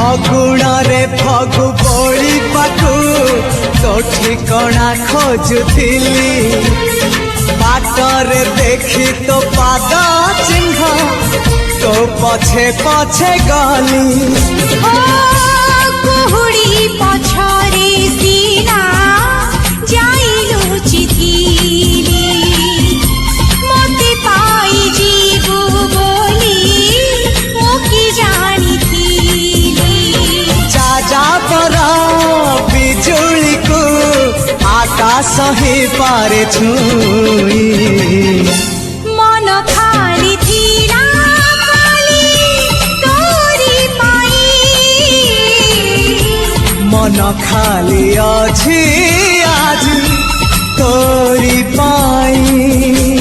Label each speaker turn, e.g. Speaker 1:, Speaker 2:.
Speaker 1: ଫଗୁଣରେ ଫଗୁ ବୋଳି ପାଖୁ ତୋ ଠିକଣା ଖୋଜୁଥିଲି ବାଟରେ ଦେଖି ତୋ ପାଦ ଚିହ୍ନ ତୋ ପଛେ ପଛେ ଗଲି
Speaker 2: କୁହୁଡ଼ି ପଛରେ ସିନା ଯାଇ ଲୁଚିଥିଲି ମୋତେ ପାଇଯିବୁ ବୋଲି ମୁଁ କି ଜାଣିଥିଲି
Speaker 1: ଯାଯାବର ବିଜୁଳିକୁ ଆକାଶ ହିଁ ପାରେ ଛୁଇଁ
Speaker 2: ମନ ଖାଲି ଥିଲା ଖାଲି ତୋରି ପାଇଁ
Speaker 1: ମନ ଖାଲି ଅଛି ଆଜି ତୋରି ପାଇଁ।